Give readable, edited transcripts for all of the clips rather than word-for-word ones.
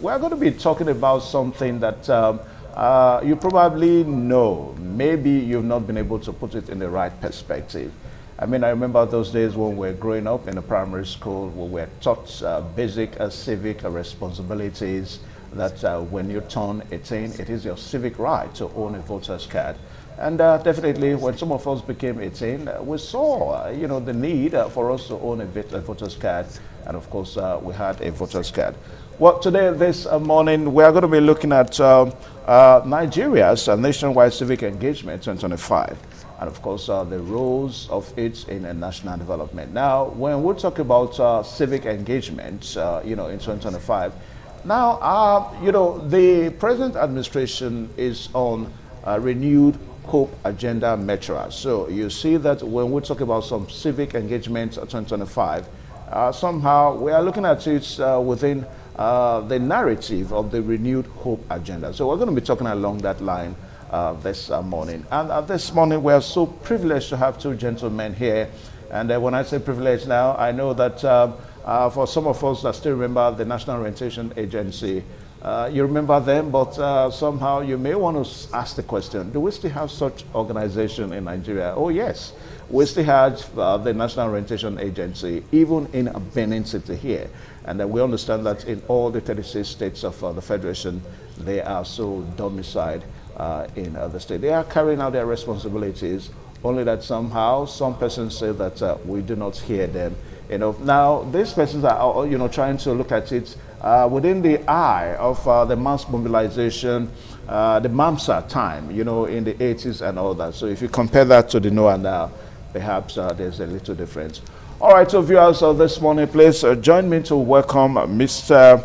We're going to be talking about something that you probably know. Maybe you've not been able to put it in the right perspective. I mean, I remember those days when we were growing up in the primary school, we were taught basic civic responsibilities that when you turn 18, it is your civic right to own a voter's card. And definitely, when some of us became 18, we saw, the need for us to own a voter's card. And of course, we had a voter's card. Well, today, this morning, we are going to be looking at Nigeria's nationwide civic engagement 2025. And of course, the roles of it in national development. Now, when we talk about civic engagement, in 2025, now, the present administration is on renewed Hope Agenda Metra. So you see that when we talk about some civic engagement 2025, somehow we are looking at it within the narrative of the renewed Hope Agenda. So we're going to be talking along that line this morning. And this morning we are so privileged to have two gentlemen here. And when I say privileged now, I know that for some of us that still remember the National Orientation Agency, you remember them, but somehow you may want to ask the question, do we still have such organization in Nigeria? Oh yes, we still have the National Orientation Agency, even in Benin City here. And we understand that in all the 36 states of the Federation, they are so domiciled in the state. They are carrying out their responsibilities, only that somehow some persons say that we do not hear them. Now these persons are, trying to look at it within the eye of the mass mobilization, the MAMSA time, in the 80s and all that. So if you compare that to the NOAA now, perhaps there's a little difference. All right, so viewers this morning, please join me to welcome Mr.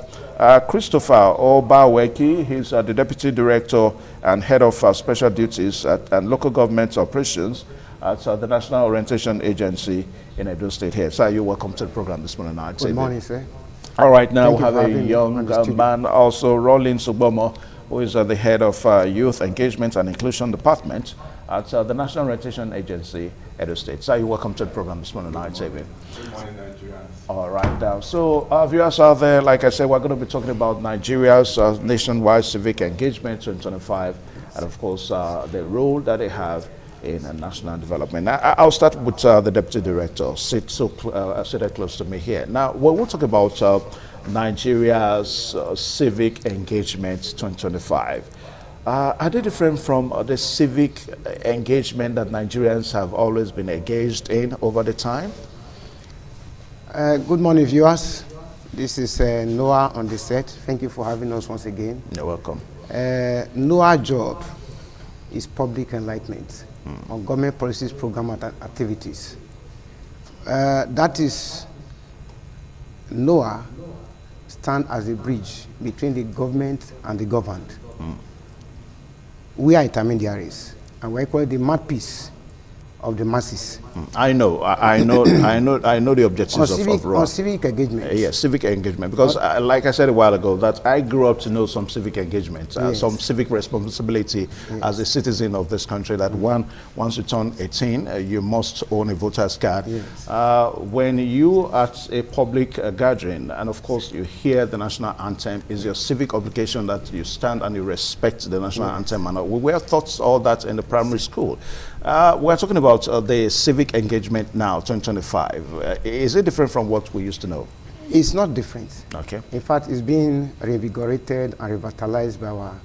Christopher Obaweki. He's the Deputy Director and Head of Special Duties and Local Government Operations at the National Orientation Agency in Edo State here. Sir, you're welcome to the program this morning. Good morning, sir. All right, now we have a young man, also Rollins Ubomo, who is the Head of Youth Engagement and Inclusion Department at the National Orientation Agency, Edo State. Sir, you're welcome to the program this morning. Good morning, Nigerians. All right, now, so viewers out there, like I said, we're going to be talking about Nigeria's nationwide civic engagement 2025, and of course, the role that they have in national development. Now, I'll start with the Deputy Director, seated close to me here. Now, when we talk about Nigeria's civic engagement 2025, are they different from the civic engagement that Nigerians have always been engaged in over the time? Good morning, viewers. This is Noah on the set. Thank you for having us once again. You're welcome. Noah's job is public enlightenment on government policies, program activities. That is, Noah stands as a bridge between the government and the governed. We are intermediaries, and we're equally the mouthpiece of the masses. I know the objectives of ROA. On civic engagement. Yes, civic engagement. Because, like I said a while ago, that I grew up to know some civic engagement, some civic responsibility as a citizen of this country. That once you turn 18, you must own a voter's card. When you at a public gathering, and of course you hear the national anthem, is your civic obligation that you stand and you respect the national anthem. And we were taught all that in the primary school. We're talking about the civic engagement now, 2025. Is it different from what we used to know? It's not different. Okay. In fact, it's being reinvigorated and revitalized by our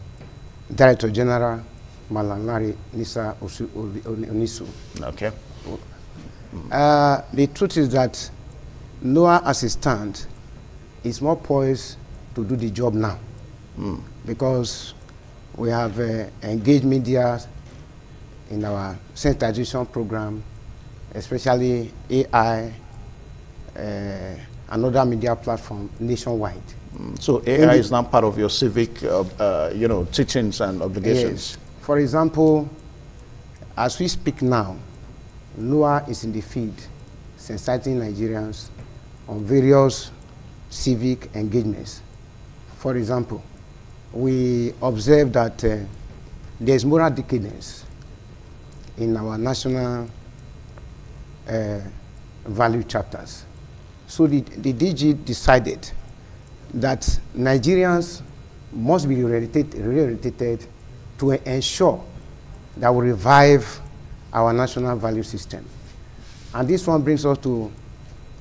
Director General, Malanari Nisa Onisu. Okay. The truth is that Noah, as it stands, is more poised to do the job now. Because we have engaged media in our sensitization program, especially AI and other media platform nationwide. So AI is now part of your civic, teachings and obligations. Yes. For example, as we speak now, Noah is in the field sensitizing Nigerians on various civic engagements. For example, we observe that there's moral decadence in our national value chapters. So the DG decided that Nigerians must be rehabilitated to ensure that we revive our national value system. And this one brings us to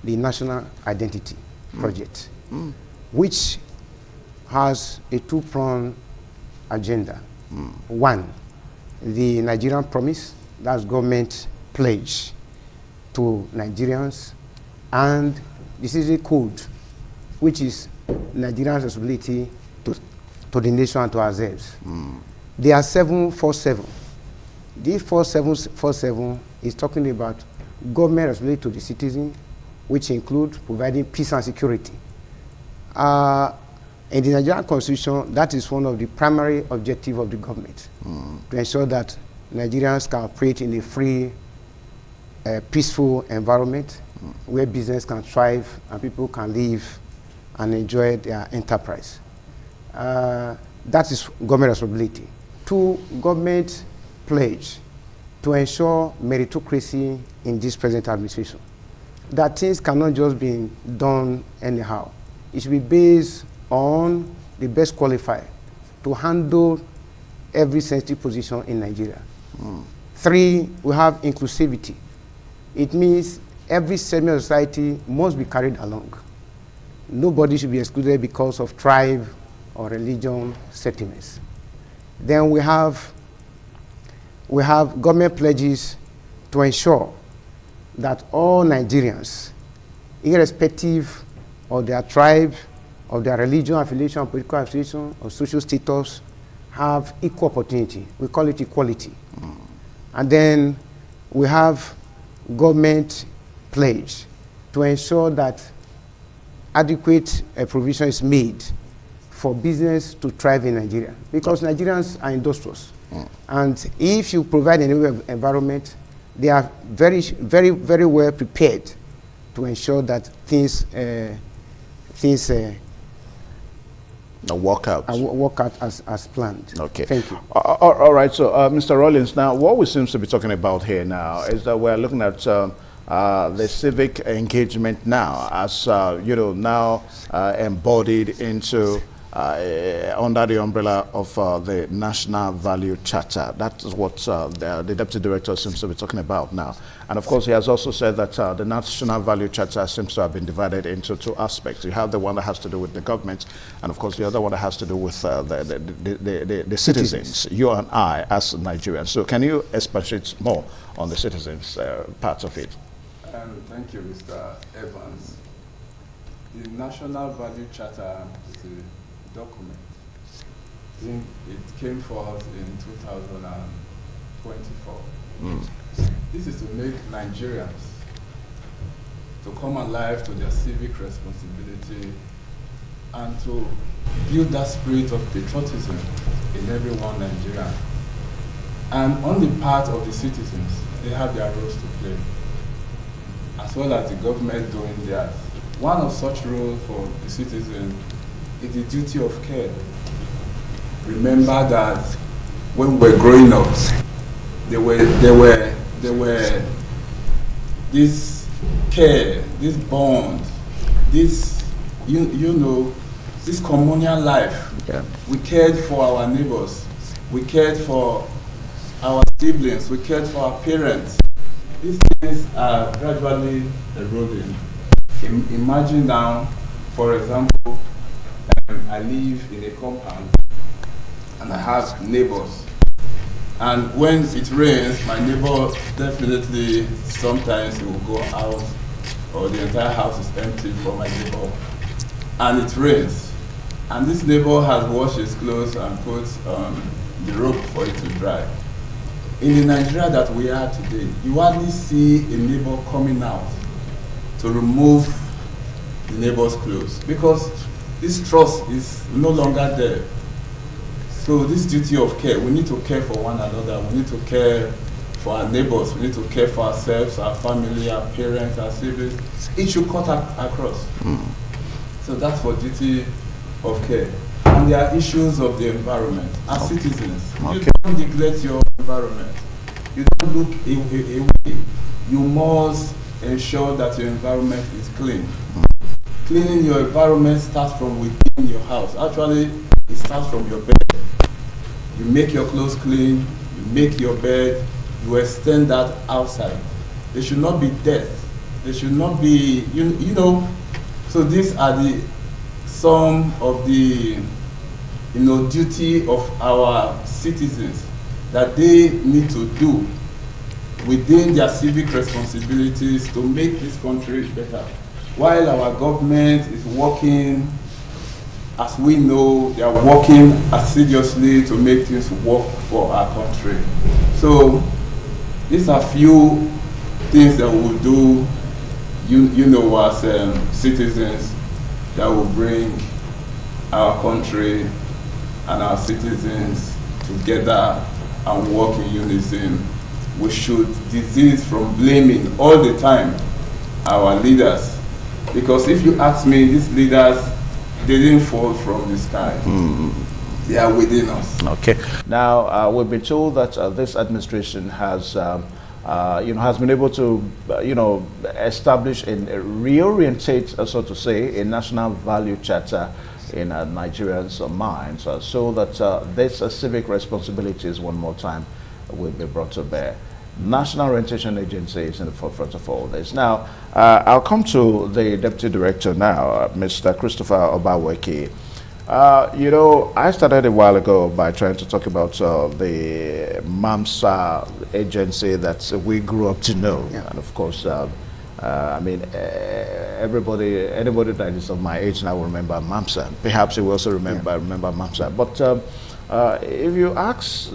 the National Identity Project, which has a two-pronged agenda. One, the Nigerian promise, that's government pledge to Nigerians, and the Civic code, which is Nigerians' responsibility to the nation and to ourselves. There are 747. This 4747 is talking about government responsibility to the citizen, which include providing peace and security. In the Nigerian Constitution, that is one of the primary objectives of the government, to ensure that Nigerians can operate in a free, peaceful environment where business can thrive and people can live and enjoy their enterprise. That is government responsibility. Two, government pledge to ensure meritocracy in this present administration. That things cannot just be done anyhow. It should be based on the best qualified to handle every sensitive position in Nigeria. Three, we have inclusivity. It means every segment of society must be carried along. Nobody should be excluded because of tribe or religion sentiments. Then we have government pledges to ensure that all Nigerians, irrespective of their tribe, of their religion, affiliation, political affiliation, or social status, have equal opportunity. We call it equality. And then we have government pledge to ensure that adequate provision is made for business to thrive in Nigeria, because Nigerians are industrious. And if you provide an environment, they are very, very, very well prepared to ensure that things work out as planned. Okay. Thank you. All right. So, Mr. Rollins, now what we seem to be talking about here now is that we're looking at the civic engagement now as now embodied into under the umbrella of the National Value Charter. That is what the Deputy Director seems to be talking about now. And of course, he has also said that the National Value Charter seems to have been divided into two aspects. You have the one that has to do with the government, and of course, the other one that has to do with the citizens, you and I as Nigerians. So can you expatiate more on the citizens part of it? Thank you, Mr. Evans. The National Value Charter is a document. It came forth in 2024. This is to make Nigerians to come alive to their civic responsibility and to build that spirit of patriotism in every one Nigerian. And on the part of the citizens, they have their roles to play, as well as the government doing theirs. One of such roles for the citizen is the duty of care. Remember that when we were growing up, there were this care, this bond, this this communal life. Yeah. We cared for our neighbors, we cared for our siblings, we cared for our parents. These things are gradually eroding. Imagine now, for example, I live in a compound and I have neighbors. And when it rains, my neighbor definitely sometimes he will go out, or the entire house is empty for my neighbor. And it rains. And this neighbor has washed his clothes and put the rope for it to dry. In the Nigeria that we are today, you hardly see a neighbor coming out to remove the neighbor's clothes, because this trust is no longer there. So this duty of care, we need to care for one another, we need to care for our neighbors, we need to care for ourselves, our family, our parents, our siblings. It should cut across. So that's for duty of care. And there are issues of the environment. As citizens, you don't neglect your environment. You don't look away. You must ensure that your environment is clean. cleaning your environment starts from within your house. Actually, it starts from your bed. You make your clothes clean, you make your bed, you extend that outside. There should not be death. There should not be, you know, so these are some of the, duty of our citizens that they need to do within their civic responsibilities to make this country better. While our government is working, as we know, they are working assiduously to make things work for our country. So these are few things that we'll do, as citizens, that will bring our country and our citizens together and work in unison. We should desist from blaming all the time our leaders, because if you ask me, these leaders, they didn't fall from the sky. They are within us. Okay. Now, we've been told that this administration has, has been able to, establish and reorientate, so to say, a national value charter in Nigerians' minds, so that this civic responsibilities, one more time, will be brought to bear. National Orientation Agency is in the forefront of all this. Now, I'll come to the Deputy Director now, Mr. Christopher Obaweki. I started a while ago by trying to talk about the MAMSA agency that we grew up to know. Yeah. And of course, anybody that is of my age now will remember MAMSA. Perhaps you will also remember MAMSA. But if you ask,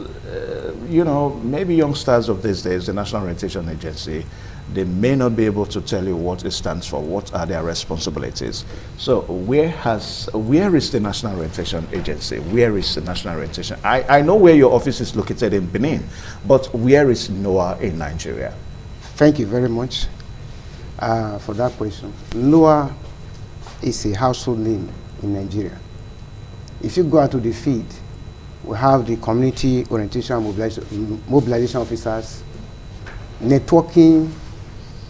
maybe youngsters of these days, the National Orientation Agency, they may not be able to tell you what it stands for, what are their responsibilities. So where is the National Orientation Agency? Where is the National Orientation? I know where your office is located in Benin, but where is NOAA in Nigeria? Thank you very much for that question. NOAA is a household name in Nigeria. If you go out to the field, we have the community orientation and mobilization officers networking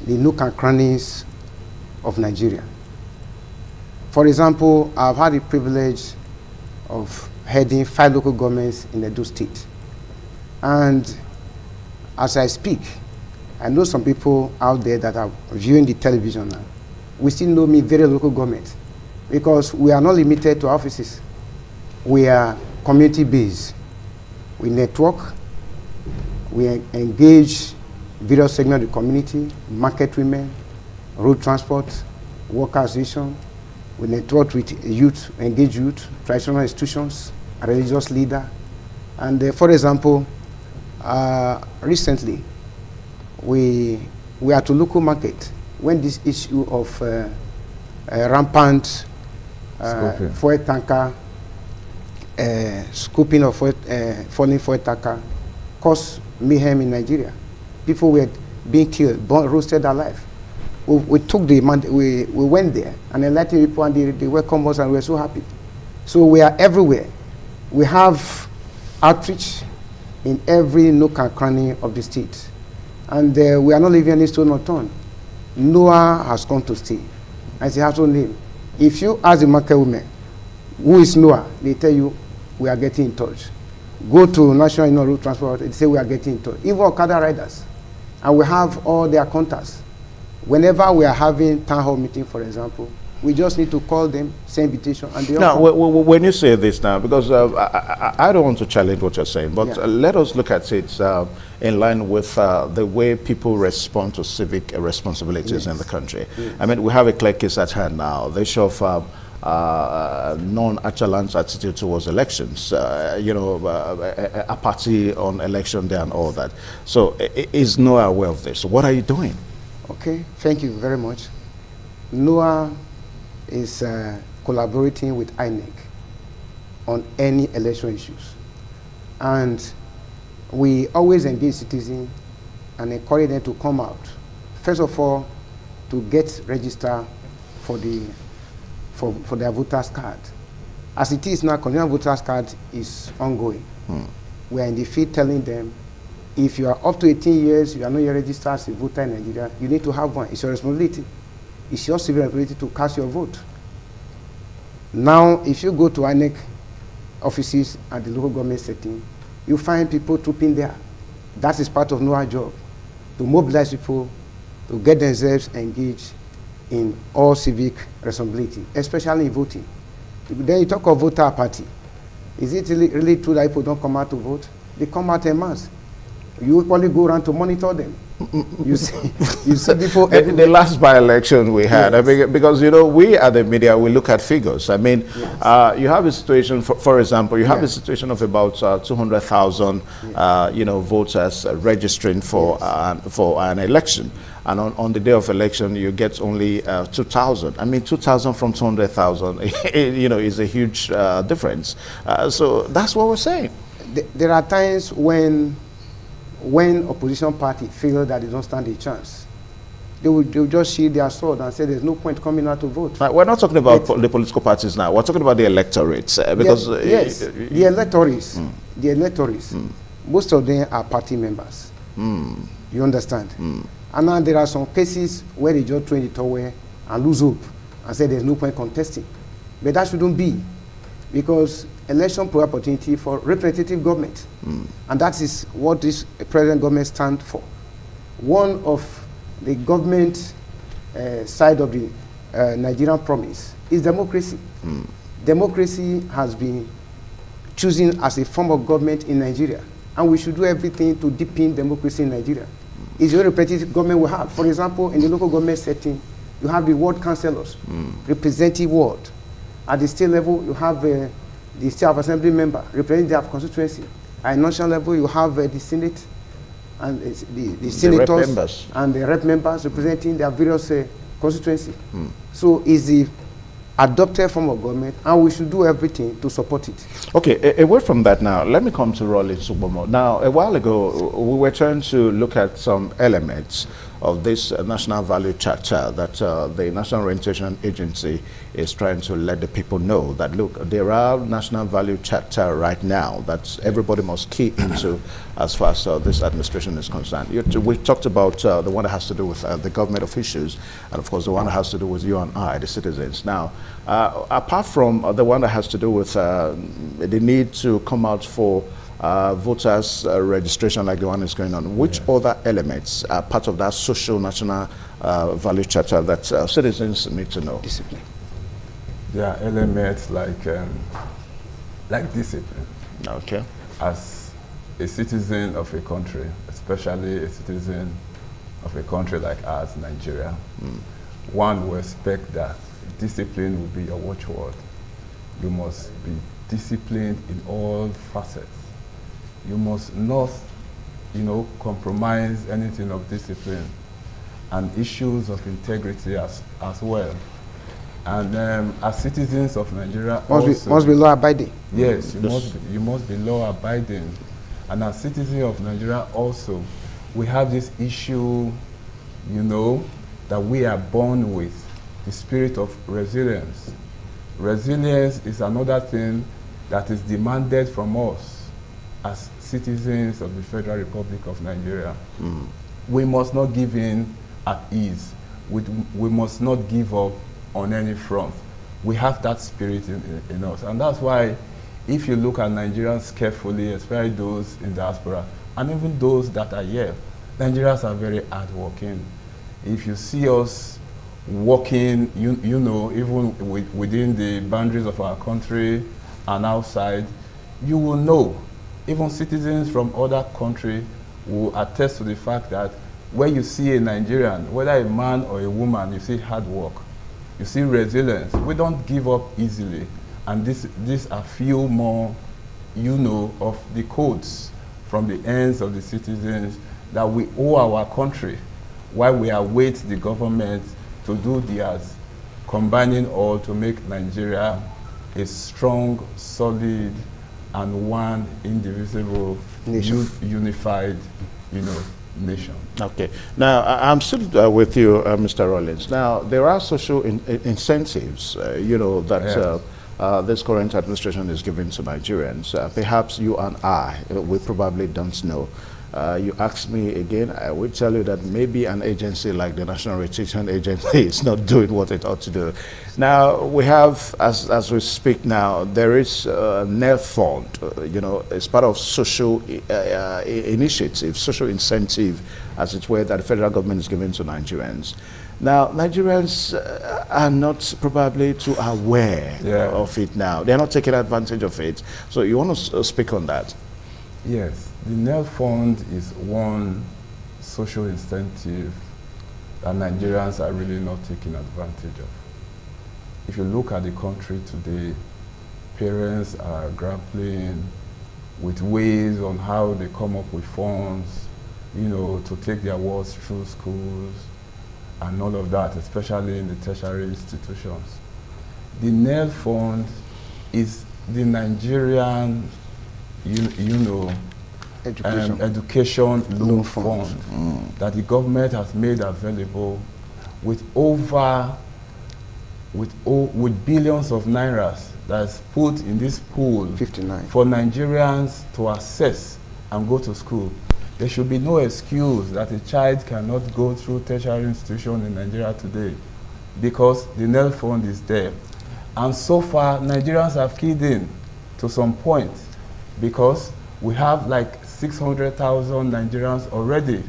the nook and crannies of Nigeria. For example, I've had the privilege of heading 5 local governments in Edo State. And as I speak, I know some people out there that are viewing the television now. We still know me very local government, because we are not limited to offices. We are community-based. We network, we engage various segments of the community, market women, road transport, worker association. We network with youth, engage youth, traditional institutions, religious leader. And for example, recently, we are to local market when this issue of rampant fuel tanker, scooping of falling fuel tanker caused mayhem in Nigeria. People were being killed, roasted alive. We took the we went there and enlightened people, and they welcomed us, and we were so happy. So we are everywhere. We have outreach in every nook and cranny of the state, and we are not leaving any stone unturned. NOAA has come to stay. As a household name, if you ask the market women, who is NOAA, they tell you we are getting in touch. Go to National Road Transport, they say we are getting in touch. Even Okada riders, and we have all their contacts. Whenever we are having town hall meeting, for example, we just need to call them, send invitation, and they now, when you say this now, because I don't want to challenge what you're saying, but let us look at it in line with the way people respond to civic responsibilities in the country. Yes. I mean, we have a clear case at hand now. They show non-chalant attitude towards elections, a party on election day and all that. So is NOAA aware of this? What are you doing? Okay, thank you very much. NOAA is collaborating with INEC on any election issues. And we always engage citizens and encourage them to come out. First of all, to get registered for their voters card. As it is now, consumer voters card is ongoing. We are in the field telling them, if you are up to 18 years, you are not yet registered as a voter in Nigeria, you need to have one. It's your responsibility. It's your civil responsibility to cast your vote. Now, if you go to INEC offices at the local government setting, you find people trooping there. That is part of NOAA job, to mobilize people, to get themselves engaged in all civic responsibility, especially in voting. Then you talk of voter apathy. Is it really true that people don't come out to vote? They come out en masse. You equally go around to monitor them. You see people. The last by-election we had, Yes. I mean, because we at the media, we look at figures. I mean, Yes. you have a situation, for example, you have Yeah. a situation of about 200,000, voters registering for an election, and on the day of election, you get only 2,000. I mean, 2,000 from 200,000, is a huge difference. So that's what we're saying. There are times when opposition party feel that they don't stand a chance, they will just shield their sword and say there's no point coming out to vote. We're not talking about the political parties now. We're talking about the electorates, because yes, the electorates, most of them are party members. You understand? And now there are some cases where they just throw in the towel and lose hope and say there's no point contesting. But that shouldn't be, because election provide opportunity for representative government, and that is what this present government stands for. One of the government side of the Nigerian promise is democracy. Democracy has been chosen as a form of government in Nigeria, and we should do everything to deepen democracy in Nigeria. It's a representative government we have. For example, in the local government setting, you have the ward councillors, representative ward. At the state level, you have the state of assembly member representing their constituency. At national level, you have the senate and the senators members. and the rep members representing their various constituency. So it's the adopted form of government, and we should do everything to support it. Okay, away from that now, let me come to Rollins Subomo. Now, a while ago, we were trying to look at some elements of this national value charter that the National Orientation Agency is trying to let the people know that, look, there are national value charter right now that everybody must key into as far as this administration is concerned. We talked about the one that has to do with the government officials, and of course the one that has to do with you and I, the citizens. Now, apart from the one that has to do with the need to come out for voters registration like the one is going on, which other elements are part of that social national value charter that citizens need to know? Discipline. There are elements like discipline. Okay. As a citizen of a country, especially a citizen of a country like ours, Nigeria, one will expect that discipline will be your watchword. You must be disciplined in all facets. You must not, compromise anything of discipline, and issues of integrity as well. And as citizens of Nigeria, Must be law abiding. yes, you must be law abiding. And as citizens of Nigeria also, we have this issue, that we are born with, the spirit of resilience. Resilience is another thing that is demanded from us as citizens of the Federal Republic of Nigeria. We must not give in at ease. We must not give up on any front. We have that spirit in us. And that's why, if you look at Nigerians carefully, especially those in diaspora, and even those that are here, Nigerians are very hardworking. If you see us working, even within the boundaries of our country and outside, you will know. Even citizens from other countries will attest to the fact that when you see a Nigerian, whether a man or a woman, you see hard work, you see resilience. We don't give up easily. And these are few more, of the codes from the ends of the citizens that we owe our country while we await the government to do theirs, combining all to make Nigeria a strong, solid, and one indivisible, unified, nation. Okay. Now, I'm still with you, Mr. Rollins. Now, there are social incentives, that this current administration is giving to Nigerians. Perhaps you and I, we probably don't know. you ask me again, I will tell you that maybe an agency like the National Retention Agency is not doing what it ought to do. Now, we have, as we speak now, there is a NEF fund, you know, it's part of social initiative, social incentive, as it were, that the federal government is giving to Nigerians. Now, Nigerians are not probably too aware of it now. They're not taking advantage of it. So you want to speak on that? Yes, the NEF fund is one social incentive that Nigerians are really not taking advantage of. If you look at the country today, parents are grappling with ways on how they come up with funds, you know, to take their wards through schools and all of that, especially in the tertiary institutions. The NEF fund is the Nigerian, education loan fund that the government has made available with with billions of nairas that's put in this pool 59 for Nigerians to access and go to school. There should be no excuse that a child cannot go through tertiary institution in Nigeria today because the NEF fund is there. And so far, Nigerians have keyed in to some point because we have like 600,000 Nigerians already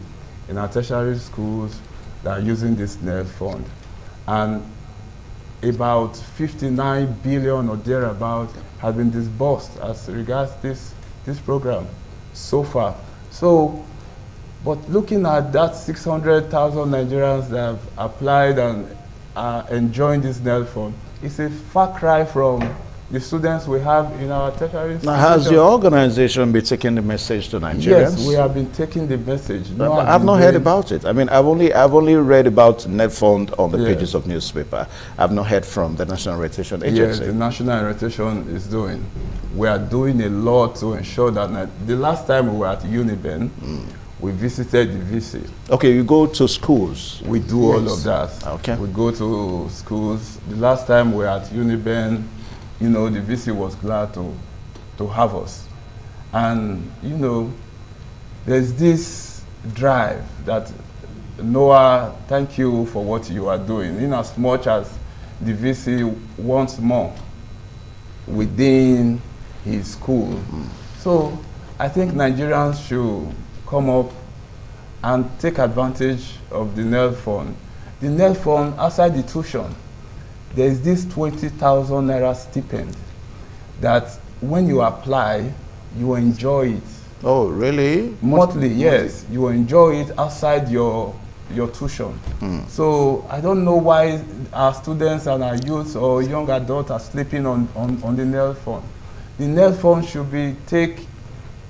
in our tertiary schools that are using this NEF fund. And about 59 billion or thereabout have been disbursed as regards this program so far. So, but looking at that 600,000 Nigerians that have applied and are enjoying this NEF fund, it's a far cry from the students we have in our tertiary institutions. Now, has your organization been taking the message to Nigerians? Yes, we have been taking the message. No, I've not heard about it. I mean, I've only read about NEF fund on the pages of newspaper. I've not heard from the National Retention Agency. Yes, the National Retention is doing. We are doing a lot to ensure that the last time we were at Uniben, we visited the VC. Okay, you go to schools. We do all of that. Okay. We go to schools. The last time we were at Uniben, you know, the VC was glad to have us. And, you know, there's this drive that, Noah, thank you for what you are doing, in as much as the VC wants more within his school. So I think Nigerians should come up and take advantage of the NEF fund. The NEF fund, outside the tuition, there is this 20,000 naira stipend that when you apply, you enjoy it. Oh, really? Monthly, yes. You enjoy it outside your tuition. So I don't know why our students and our youth or young adults are sleeping on the NEF fund. The NEF fund should be taken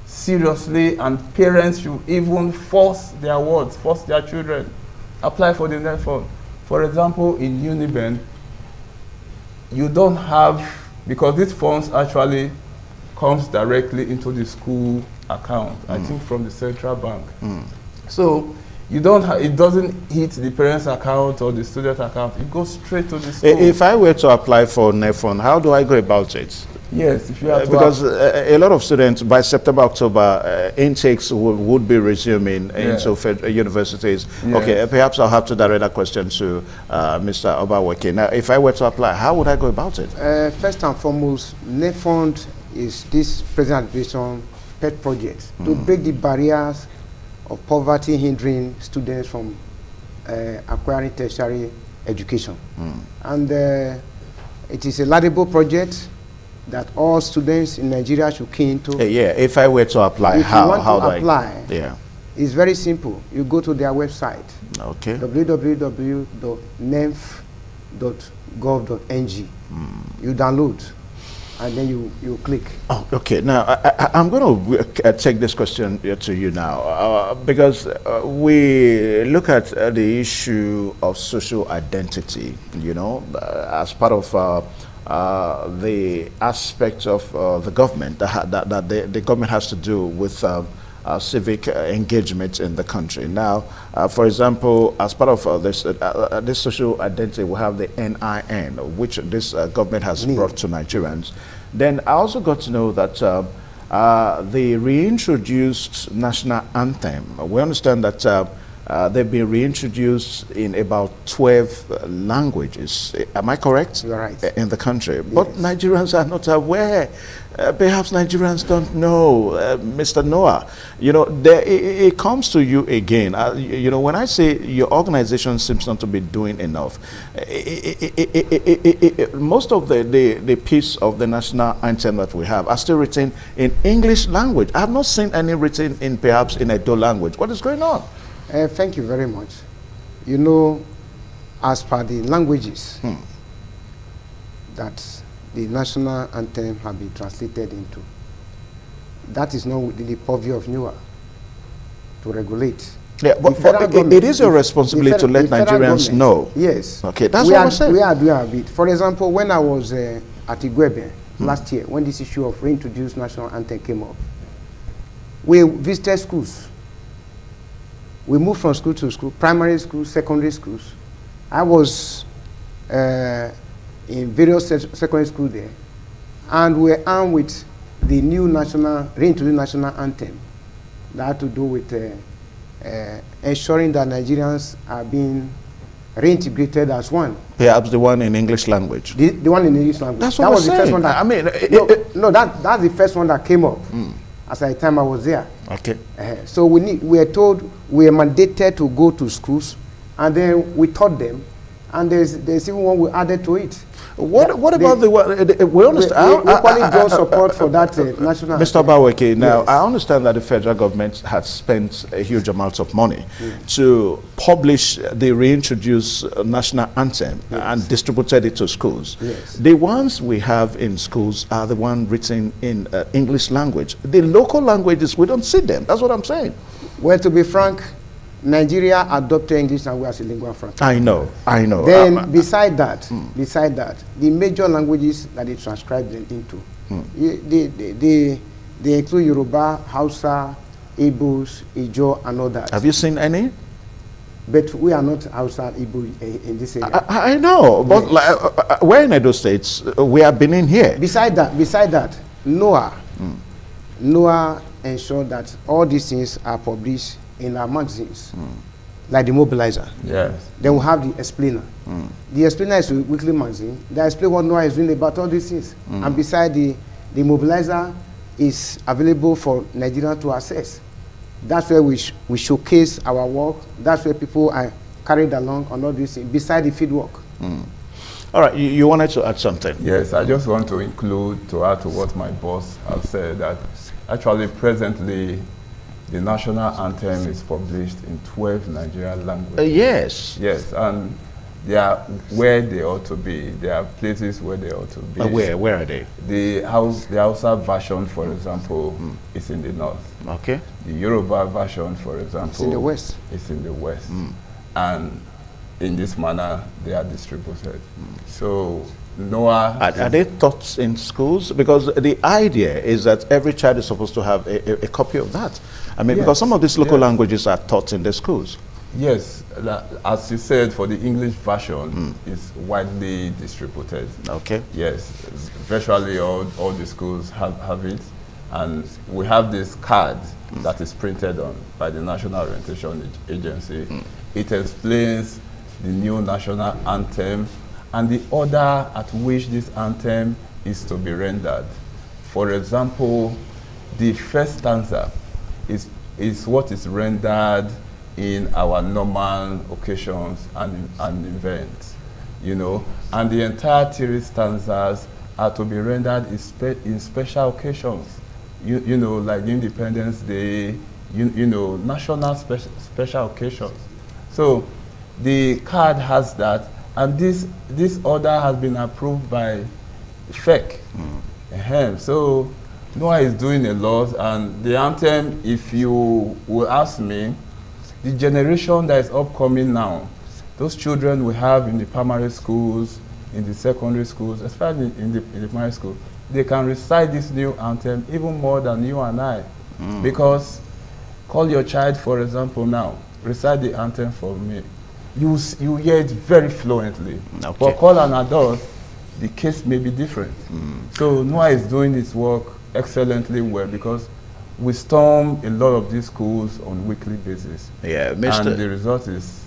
seriously, and parents should even force their children apply for the NEF fund. For example, in Uniben, you don't have, because these funds actually comes directly into the school account, I think from the central bank. So you don't it doesn't hit the parents' account or the student account, it goes straight to the school. If I were to apply for NEF fund, how do I go about it? Yes, if you have to because a lot of students by September, October, intakes would be resuming into universities. Yes. Okay, perhaps I'll have to direct that question to Mr. Obaweke. Now, if I were to apply, how would I go about it? First and foremost, NEF fund is this present administration pet project to break the barriers of poverty hindering students from acquiring tertiary education. And it is a laudable project that all students in Nigeria should key into. Yeah, if I were to apply, if how you want do to apply, yeah, it's very simple. You go to their website, okay, www.nemf.gov.ng. You download, and then you click. Oh, okay. Now, I'm going to take this question to you now, because we look at the issue of social identity, you know, as part of the aspect of the government that the government has to do with civic engagement in the country. Now, for example, as part of this social identity, we have the NIN, which this government has brought to Nigerians. Then I also got to know that the reintroduced national anthem. We understand that they've been reintroduced in about 12 languages. Am I correct? You're right. In the country. But Nigerians are not aware. Perhaps Nigerians don't know, Mr. Noah. You know, it comes to you again. You know, when I say your organization seems not to be doing enough, most of the piece of the national anthem that we have are still written in English language. I have not seen any written in perhaps in Edo language. What is going on? Thank you very much. You know, as per the languages that the national anthem have been translated into, that is not within the purview of NUA to regulate. Yeah, but it is your responsibility to let Nigerians know. Yes. Okay, that's what I'm saying. We are doing a bit. For example, when I was at Igwebe last year, when this issue of reintroduced national anthem came up, we visited schools. We moved from school to school, primary schools, secondary schools. I was in various secondary schools there, and we were armed with the new reintroduced national anthem that had to do with ensuring that Nigerians are being reintegrated as one. Perhaps the one in English language. The one in English language. That's what that was the first one. That, I mean, that's the first one that came up. As at the time I was there. Okay. So we are told, we are mandated to go to schools, and then we taught them, and there's even one we added to it. What about we understand? We equally draw support for that national. Mr. Baweke, now yes. I understand that the federal government has spent a huge amount of money to publish the reintroduced national anthem and distributed it to schools. Yes. The ones we have in schools are the ones written in English language. The local languages, we don't see them. That's what I'm saying. Well, to be frank, Nigeria adopted English language as a lingua franca. I know. Then beside that, the major languages that they transcribed them into, they include Yoruba, Hausa, Igbos, Ijo, and all that. Have you seen any? But we are not Hausa, Igbo in this area. I know, but yes. Like, we're in Edo States. We have been in here. Beside that, NOAA ensured that all these things are published in our magazines, like the Mobilizer. Yes. Then we have the Explainer. The Explainer is a weekly magazine that explains what NOAA is doing about all these things. And beside the Mobilizer is available for Nigerians to access. That's where we showcase our work. That's where people are carried along on all these things, beside the field work. All right, you wanted to add something? Yes, I just want to add to what my boss has said, that actually presently the national anthem is published in 12 Nigerian languages. Yes. Yes, and they are where they ought to be. There are places where they ought to be. Where are they? The Hausa version, for example, is in the north. Okay. The Yoruba version, for example, it's in the west. Is in the west. And in this manner, they are distributed. So NOAA... Are they taught in schools? Because the idea is that every child is supposed to have a copy of that. I mean, because some of these local languages are taught in the schools. Yes, as you said, for the English version, it's widely distributed. Okay. Yes, virtually all the schools have it. And we have this card that is printed on by the National Orientation Agency. It explains the new national anthem and the order at which this anthem is to be rendered. For example, the first stanza is what is rendered in our normal occasions and events, you know, and the entire 3 stanzas are to be rendered in special occasions, you know, like Independence Day, you know, national special occasions. So the card has that, and this order has been approved by FEC. So NOAA is doing a lot, and the anthem, if you will ask me, the generation that is upcoming now, those children we have in the primary schools, in the secondary schools, especially in the primary school, they can recite this new anthem even more than you and I. Because call your child, for example, now, recite the anthem for me. You hear it very fluently. Okay. But call an adult, the case may be different. So NOAA is doing its work excellently well because we storm a lot of these schools on weekly basis. Yeah, And the result is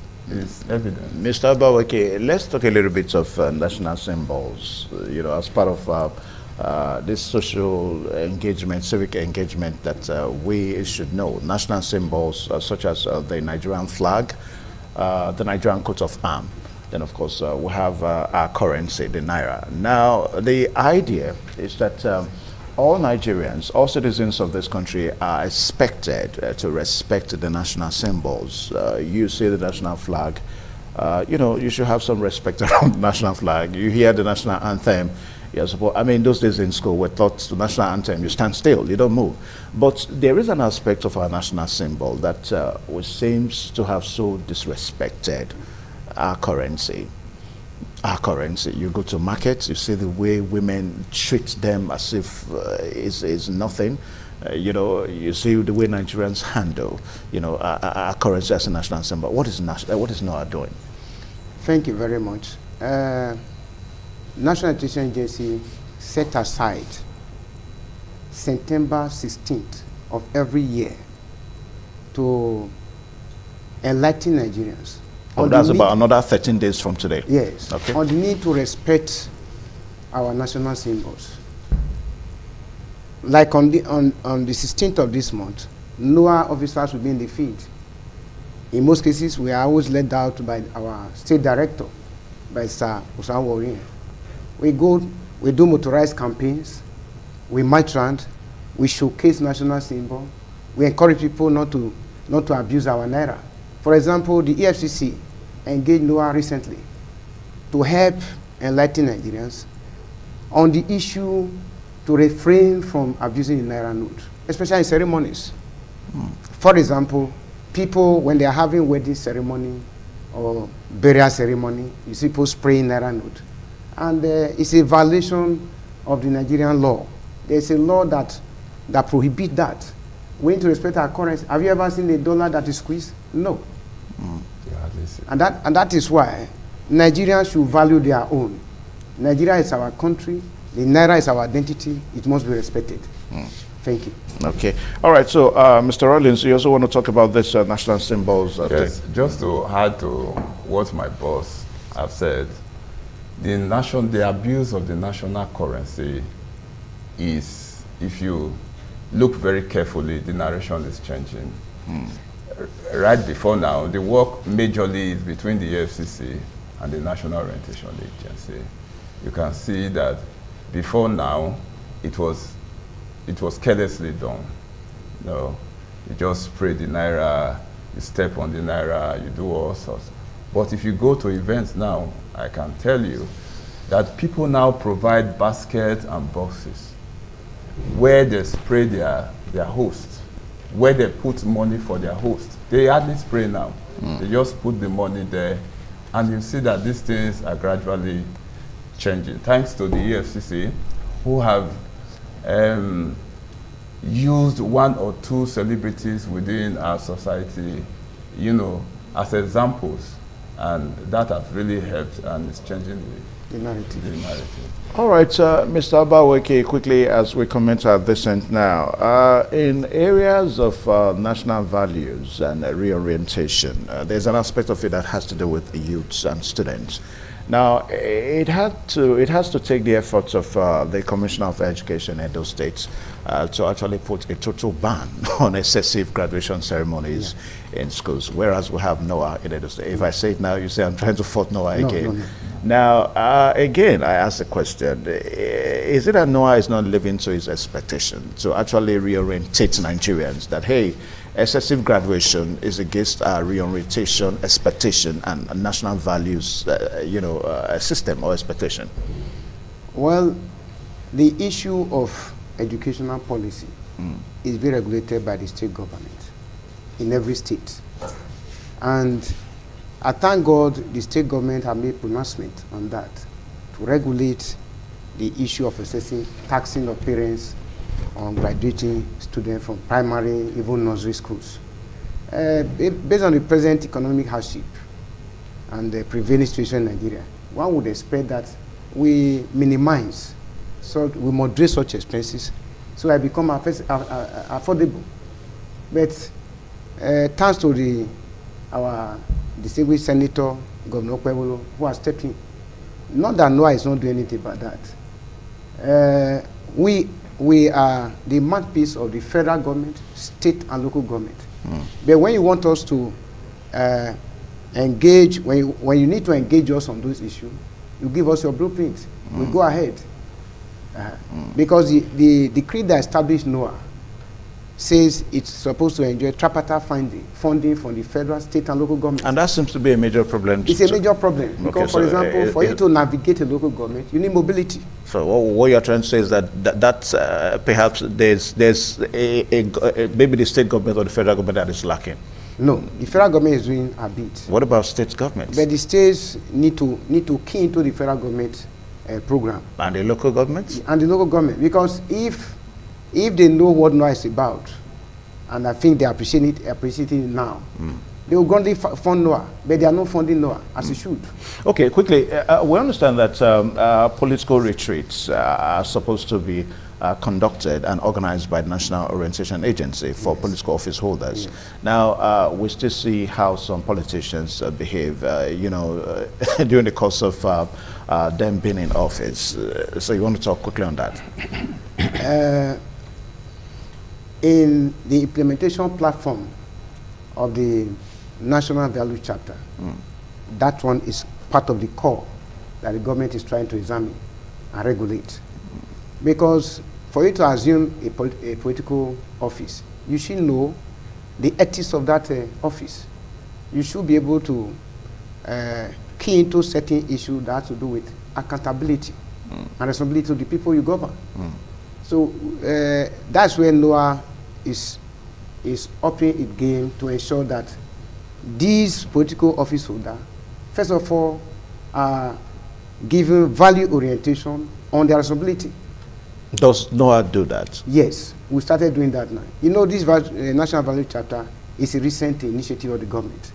evident. Mr. Abaweke, let's talk a little bit of national symbols, as part of this social engagement, civic engagement that we should know. National symbols such as the Nigerian flag, the Nigerian coat of arms. Then, of course, we have our currency, the Naira. Now, the idea is that all Nigerians, all citizens of this country are expected to respect the national symbols. You see the national flag, you should have some respect around the national flag. You hear the national anthem. I mean, those days in school, we're taught the national anthem, you stand still, you don't move. But there is an aspect of our national symbol that which seems to have so disrespected our currency. Our currency. You go to markets, you see the way women treat them as if it's nothing. You see the way Nigerians handle, our currency as a national symbol. What is NOAA doing? Thank you very much. National Education Agency set aside September 16th of every year to enlighten Nigerians. That's about another 13 days from today. Yes. Okay. On the need to respect our national symbols. Like on the 16th of this month, NOAA officers will be in the field. In most cases, we are always led out by our state director, by Sir Usain Warren. We go, we do motorized campaigns, we march around, we showcase national symbol, we encourage people not to abuse our Naira. For example, the EFCC engaged NOAA recently to help enlighten Nigerians on the issue to refrain from abusing the Naira note, especially in ceremonies. For example, people, when they are having wedding ceremony or burial ceremony, you see people spraying Naira note. And it's a violation of the Nigerian law. There's a law that prohibits that. We need to respect our currency. Have you ever seen a dollar that is squeezed? No. And that is why Nigerians should value their own. Nigeria is our country. The Naira is our identity. It must be respected. Thank you. Okay. All right. So, Mr. Rollins, you also want to talk about this national symbols? Yes. Just to add to what my boss have said, the abuse of the national currency is, if you look very carefully, the narration is changing. Right before now, the work majorly is between the FCC and the National Orientation Agency. You can see that before now, it was carelessly done. You just spray the Naira, you step on the Naira, you do all sorts. But if you go to events now, I can tell you that people now provide baskets and boxes where they spray their host, where they put money for their host. They hardly spray now. They just put the money there, and you see that these things are gradually changing. Thanks to the EFCC, who have used one or two celebrities within our society, as examples, and that has really helped, and it's changing the narrative. All right, Mr. Abaweke, quickly as we comment at this end now, in areas of national values and reorientation, there's an aspect of it that has to do with youths and students. Now, it has to take the efforts of the Commissioner of Education in those states to actually put a total ban on excessive graduation ceremonies in schools, whereas we have NOAA in Edo State. If I say it now, you say I'm trying to fault NOAA again. No. Now, again, I ask the question, is it that NOAA is not living to its expectation to actually reorientate Nigerians that, hey, excessive graduation is against our reorientation, expectation, and national values, system or expectation? Well, the issue of educational policy is being regulated by the state government in every state. And I thank God the state government have made pronouncement on that to regulate the issue of excessive taxing of parents on graduating students from primary, even nursery schools. Based on the present economic hardship and the prevailing situation in Nigeria, one would expect that we minimize, so we moderate such expenses so I become affordable. But thanks to our distinguished Senator, Governor Kwebolo, who has stepped in. Not that NOAA is not doing anything about that. We are the mouthpiece of the federal government, state and local government. But when you want us to engage, when you need to engage us on those issues, you give us your blueprint. We go ahead. Because the decree that established NOAA says it's supposed to enjoy tripartite funding from the federal, state, and local government. And that seems to be a major problem. It's a major problem because, for example, for you to navigate a local government, you need mobility. So what you're trying to say is that perhaps there's maybe the state government or the federal government that is lacking. No, the federal government is doing a bit. What about state governments? But the states need to key into the federal government program. And the local governments? And the local government, because if they know what NOAA is about, and I think they appreciate it now, they will gladly fund NOAA, but they are not funding NOAA as it should. Okay, quickly, we understand that political retreats are supposed to be conducted and organized by the National Orientation Agency for political office holders. Yes. Now, we still see how some politicians behave, during the course of them being in office. So you want to talk quickly on that? In the implementation platform of the National Value Chapter, that one is part of the core that the government is trying to examine and regulate. Because for you to assume a political office, you should know the ethics of that office. You should be able to key into certain issues that have to do with accountability and responsibility to the people you govern. So that's where NOAA is upping its game to ensure that these political office holders, first of all, are given value orientation on their responsibility. Does NOAA do that? Yes, we started doing that now. You know, this National Value Chapter is a recent initiative of the government.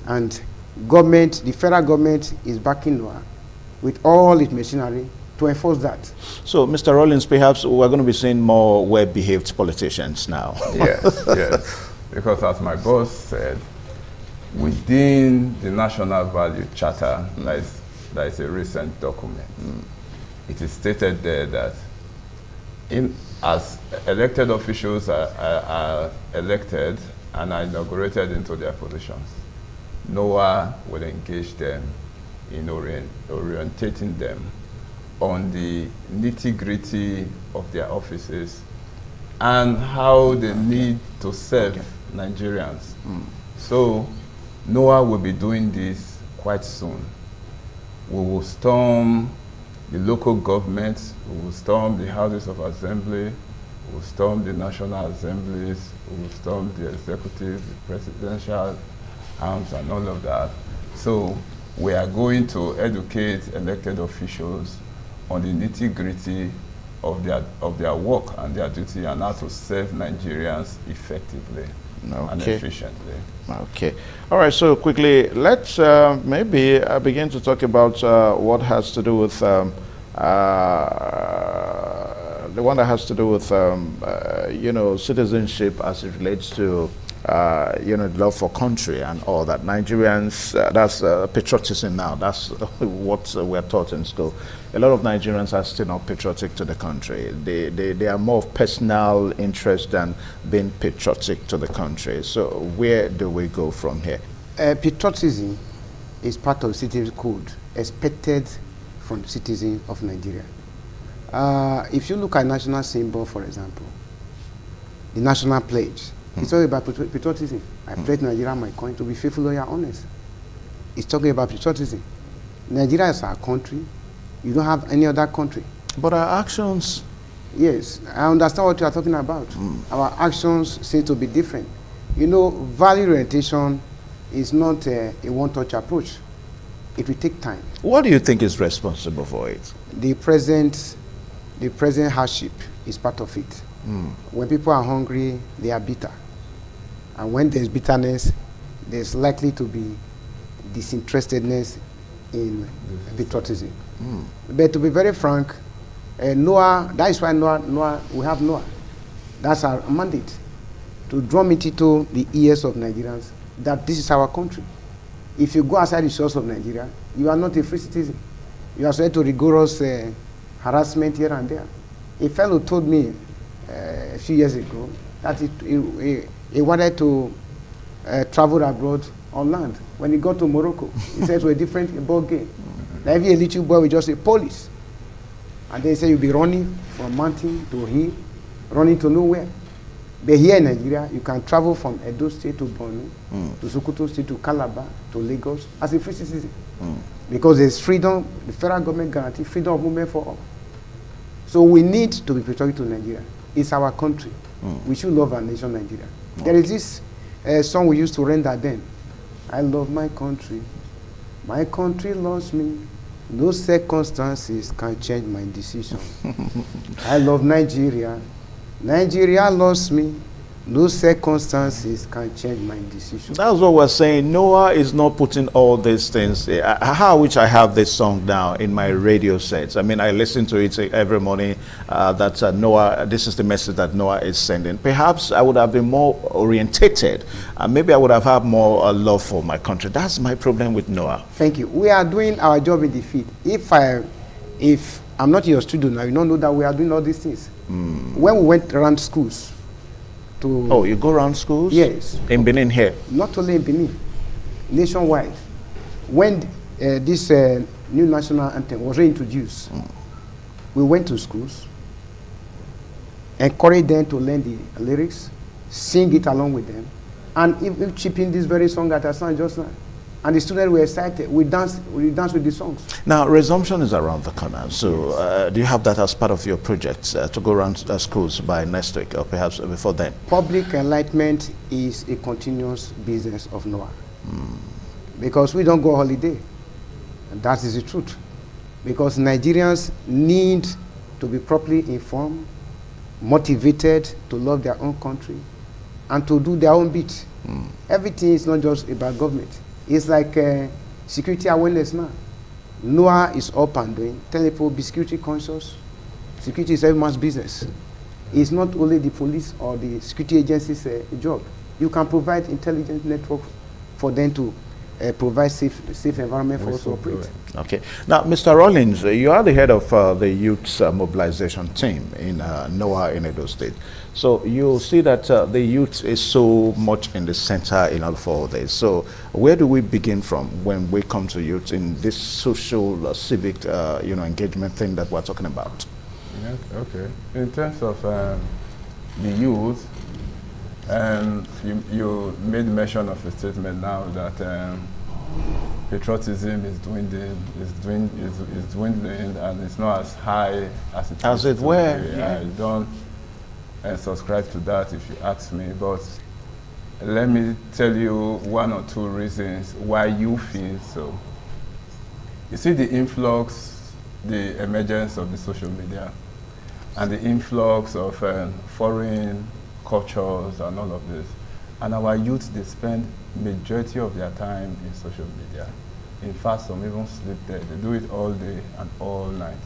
And the federal government is backing NOAA with all its machinery to enforce that. So, Mr. Rollins, perhaps we're going to be seeing more well-behaved politicians now. Yes, yes. Because as my boss said, within the National Value Charter, there is a recent document. It is stated there that as elected officials are elected and are inaugurated into their positions, NOAA will engage them in orientating them on the nitty-gritty of their offices and how they need to serve Nigerians. So NOAA will be doing this quite soon. We will storm the local governments, we will storm the houses of assembly, we will storm the national assemblies, we will storm the executive, the presidential arms and all of that. So we are going to educate elected officials on the nitty-gritty of their work and their duty and how to serve Nigerians effectively and efficiently. Okay. All right, so quickly, let's maybe begin to talk about what has to do with the one that has to do with citizenship as it relates to love for country and all that. Nigerians, that's patriotism now. That's what we're taught in school. A lot of Nigerians are still not patriotic to the country. They are more of personal interest than being patriotic to the country. So where do we go from here? Patriotism is part of the citizen code expected from the citizens of Nigeria. If you look at national symbol, for example, the national pledge, it's all about patriotism. I pledge Nigeria my coin to be faithful, loyal, honest. It's talking about patriotism. Nigeria is our country. You don't have any other country. But our actions... Yes, I understand what you are talking about. Our actions seem to be different. You know, value orientation is not a one-touch approach. It will take time. What do you think is responsible for it? The present hardship is part of it. When people are hungry, they are bitter. And when there's bitterness, there's likely to be disinterestedness in patriotism. But to be very frank, NOAA, that is why NOAA, we have NOAA. That's our mandate, to drum it into the ears of Nigerians that this is our country. If you go outside the shores of Nigeria, you are not a free citizen. You are subject to rigorous harassment here and there. A fellow told me a few years ago that he wanted to travel abroad on land. When he got to Morocco, he said it was a different ball game. Like every little boy will just say police. And they say you'll be running from mountain to hill, running to nowhere. But here in Nigeria, you can travel from Edo State to Borno, to Sokoto State, to Calabar, to Lagos, as a free citizen. Because there's freedom, the federal government guarantees freedom of movement for all. So we need to be patriotic to Nigeria. It's our country. We should love our nation, Nigeria. There is this song we used to render then. I love my country. My country loves me. No circumstances can change my decision. I love Nigeria. Nigeria loves me. No circumstances can change my decision. That's what we're saying. Noah is not putting all these things. How which I have this song now in my radio sets. I mean, I listen to it every morning. That Noah. This is the message that Noah is sending. Perhaps I would have been more orientated. Maybe I would have had more love for my country. That's my problem with Noah. Thank you. We are doing our job in the field. If I'm not in your studio now, you don't know that we are doing all these things. When we went around schools. Oh, you go around schools? Yes. In Benin here? Not only in Benin, nationwide. When this new national anthem was reintroduced, we went to schools, encouraged them to learn the lyrics, sing it along with them, and even chip in this very song that I sang just now. And the students were excited. We danced with the songs. Now, resumption is around the corner. So yes. Do you have that as part of your project to go around schools by next week or perhaps before then? Public enlightenment is a continuous business of Noah. Because we don't go holiday. And that is the truth. Because Nigerians need to be properly informed, motivated to love their own country, and to do their own bit. Everything is not just about government. It's like security awareness now. Noah is up and doing, telling people be security conscious. Security is every man's business. It's not only the police or the security agency's job. You can provide intelligent network for them to provide safe environment for us to operate. Okay. Now, Mr. Rollins, you are the head of the youth mobilization team in Noah in Edo State. So you see that the youth is so much in the center in all for this. So where do we begin from when we come to youth in this social, civic, engagement thing that we're talking about? Yes, okay. In terms of the youth, you made mention of a statement now that patriotism is dwindling, and it's not as high as it were. I don't subscribe to that, if you ask me. But let me tell you one or two reasons why you feel so. You see the influx, the emergence of the social media, and the influx of foreign cultures and all of this. And our youth, they spend majority of their time in social media. In fact, some even sleep there. They do it all day and all night.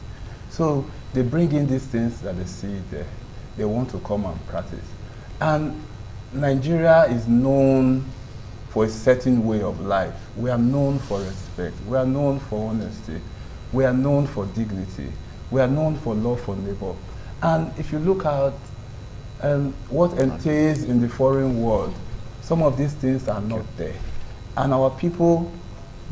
So they bring in these things that they see there. They want to come and practice. And Nigeria is known for a certain way of life. We are known for respect. We are known for honesty. We are known for dignity. We are known for love for neighbor. And if you look at what entails in the foreign world, some of these things are not there. And our people,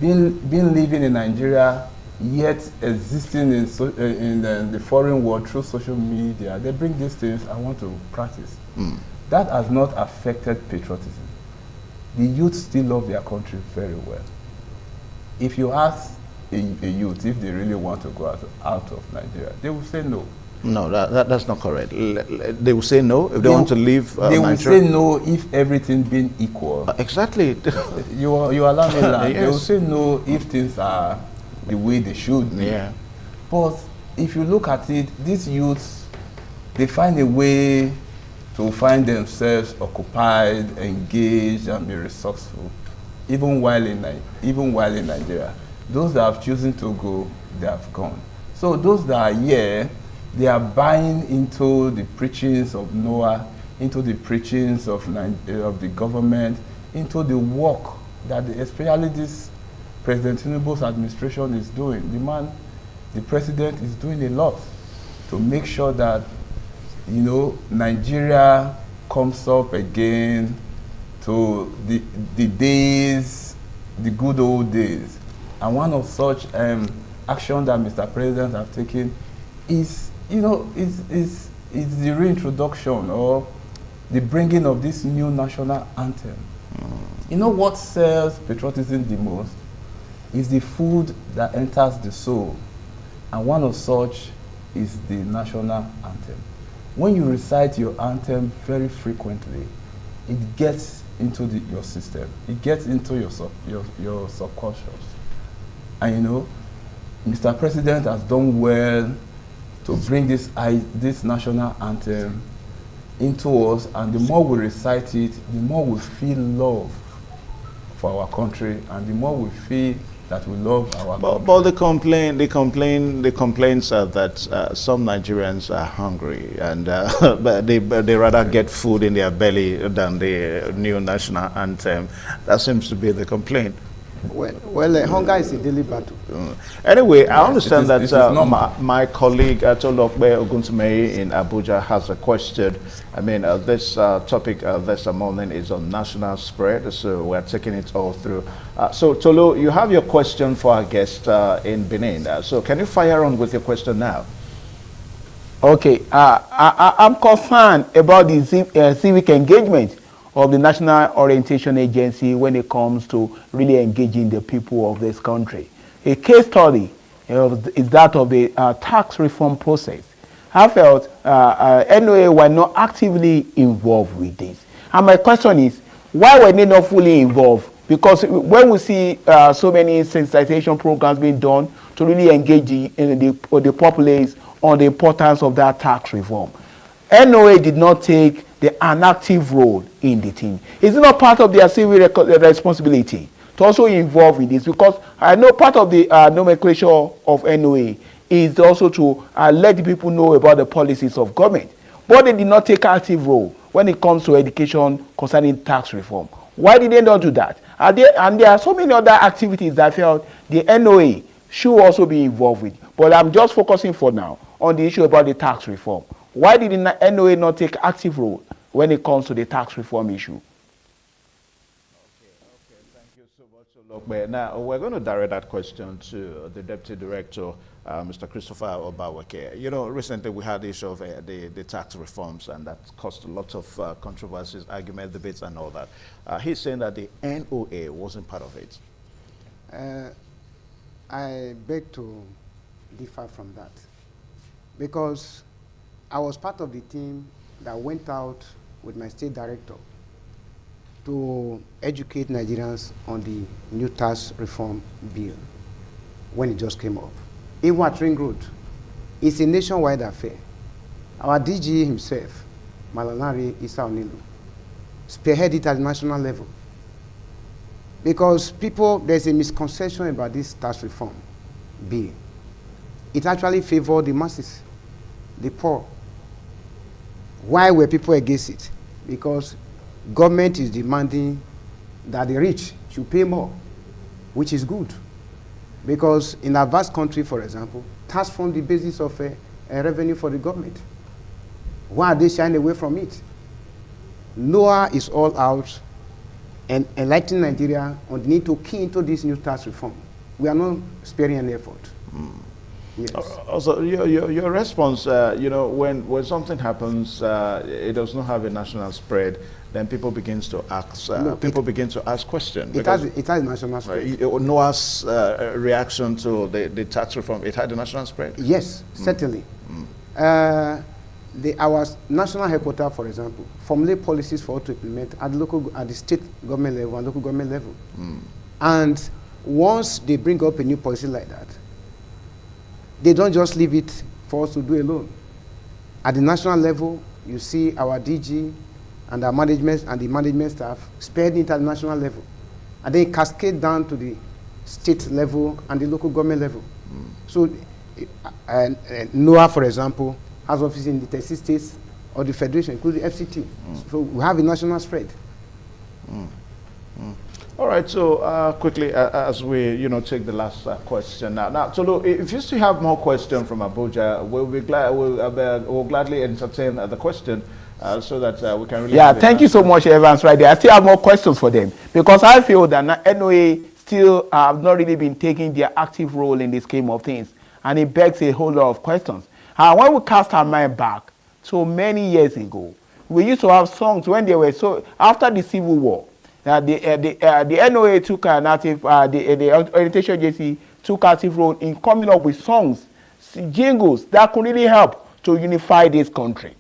being living in Nigeria, yet existing in the foreign world through social media, they bring these things and want to practice. That has not affected patriotism. The youth still love their country very well. If you ask a youth if they really want to go out of Nigeria, they will say no. No, that's not correct. They will say no if they want to leave They will say no if everything being equal. Exactly. you allow me that. Yes. They will say no if things are the way they should be. Yeah. But if you look at it, these youths, they find a way to find themselves occupied, engaged, and be resourceful, even while in Nigeria. Those that have chosen to go, they have gone. So those that are here, They are buying into the preachings of Noah, into the preachings of the government, into the work that especially this President Tinubu's administration is doing. The president is doing a lot to make sure that, you know, Nigeria comes up again to the days, the good old days. And one of such action that Mr. President have taken is, you know, is the reintroduction or the bringing of this new national anthem. You know what sells patriotism the most is the food that enters the soul, and one of such is the national anthem. When you recite your anthem very frequently, it gets into your system. It gets into your subconscious. And you know, Mr. President has done well to bring this national anthem into us, and the more we recite it, the more we feel love for our country, and the more we feel that we love our country. But the complaints are that some Nigerians are hungry, and but they rather get food in their belly than the new national anthem. That seems to be the complaint. Well, hunger is a daily battle. Anyway, I understand that my colleague Tolokbe Oguntumei in Abuja has a question. I mean, this topic this morning is on national spread, so we're taking it all through. So, Tolo, you have your question for our guest in Benin. So, can you fire on with your question now? Okay, I'm concerned about the civic engagement of the National Orientation Agency when it comes to really engaging the people of this country. A case study is that of the tax reform process. I felt NOA were not actively involved with this. And my question is, why were they not fully involved? Because when we see so many sensitization programs being done to really engage the populace on the importance of that tax reform, NOA did not take an active role in the thing. Is it not part of their civic responsibility to also involve in this? Because I know part of the nomenclature of NOA is also to let the people know about the policies of government. But they did not take an active role when it comes to education concerning tax reform. Why did they not do that? And there are so many other activities that I felt the NOA should also be involved with. But I'm just focusing for now on the issue about the tax reform. Why did the NOA not take active role when it comes to the tax reform issue? Okay, thank you so much, Olokbe. Now, we're going to direct that question to the Deputy Director, Mr. Christopher Obawake. You know, recently we had the issue of the tax reforms, and that caused a lot of controversies, arguments, debates, and all that. He's saying that the NOA wasn't part of it. I beg to differ from that, because I was part of the team that went out with my state director to educate Nigerians on the new tax reform bill when it just came up. Even at Ring Road, it's a nationwide affair. Our DG himself, Malanari Issa Onilu, spearheaded it at the national level. Because there's a misconception about this tax reform bill. It actually favored the masses, the poor. Why were people against it? Because government is demanding that the rich should pay more, which is good. Because in a vast country, for example, tax forms the basis of a revenue for the government. Why are they shying away from it? NOAA is all out and enlightening Nigeria on the need to key into this new tax reform. We are not sparing any effort. Yes. Also, your response, you know, when something happens, it does not have a national spread, then people begin to ask. Begin to ask questions. It has a national spread. NOAA's reaction to the tax reform, it had a national spread. Yes, certainly. Our national headquarters, for example, formulate policies for us to implement at the state government level and local government level. And once they bring up a new policy like that, they don't just leave it for us to do alone. At the national level, you see our DG and our management and the management staff spearheading it at the national level. And then cascade down to the state level and the local government level. So NOAA, for example, has offices in the 36 states or the federation, including FCT. So we have a national spread. All right, so quickly, as we take the last question now. Now, Tolu, if you still have more questions from Abuja, we'll gladly entertain the question so that we can really. Yeah, thank you so much, Evans. Right there, I still have more questions for them because I feel that NOA still have not really been taking their active role in the scheme of things, and it begs a whole lot of questions. When we cast our mind back so many years ago, we used to have songs when they were after the Civil War. The NOA took an active, the orientation agency took active role in coming up with songs, jingles that could really help to unify this country.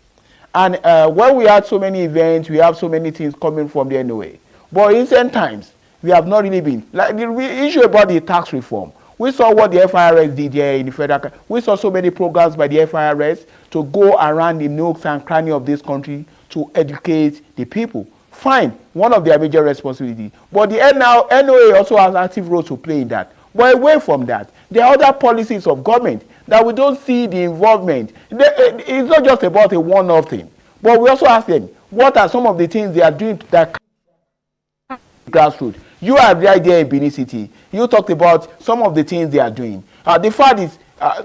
And when we had so many events, we have so many things coming from the NOA. But in recent times, we have not really been. Like the issue about the tax reform, we saw what the FIRS did here in the federal. We saw so many programs by the FIRS to go around the nooks and crannies of this country to educate the people. Fine, one of their major responsibilities. But the NOA also has an active role to play in that. But away from that, there are other policies of government that we don't see the involvement. It's not just about a one-off thing. But we also ask them, what are some of the things they are doing that grassroots? You are right there in Benin City. You talked about some of the things they are doing. The fact is,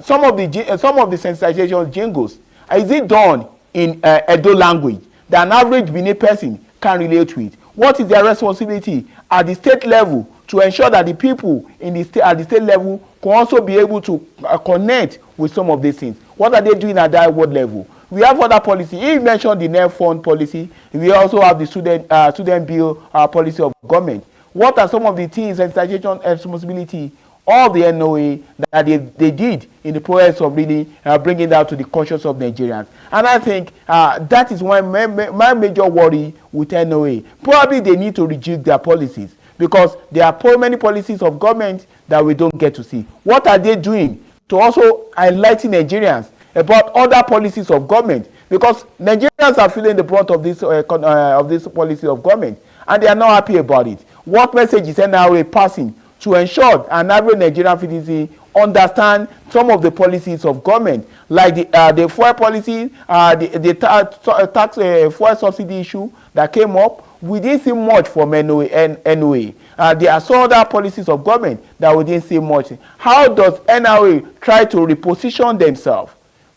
some of the sensitization jingles, is it done in Edo language that an average Benin person can relate with? What is their responsibility at the state level to ensure that the people in the state, at the state level can also be able to connect with some of these things? What are they doing at that world level? We have other policy. He mentioned the NEF fund policy. We also have the student bill policy of government. What are some of the things and sensitization and responsibility of the NOA that they did in the process of really bringing that to the conscience of Nigerians? And I think that is why my major worry with NOA. Probably they need to rejig their policies because there are so many policies of government that we don't get to see. What are they doing to also enlighten Nigerians about other policies of government? Because Nigerians are feeling the brunt of this policy of government and they are not happy about it. What message is NOA passing to ensure an average Nigerian citizen understand some of the policies of government, like the fuel policy, the tax fuel subsidy issue that came up? We didn't see much from NOA. There are some other policies of government that we didn't see much. How does NOA try to reposition themselves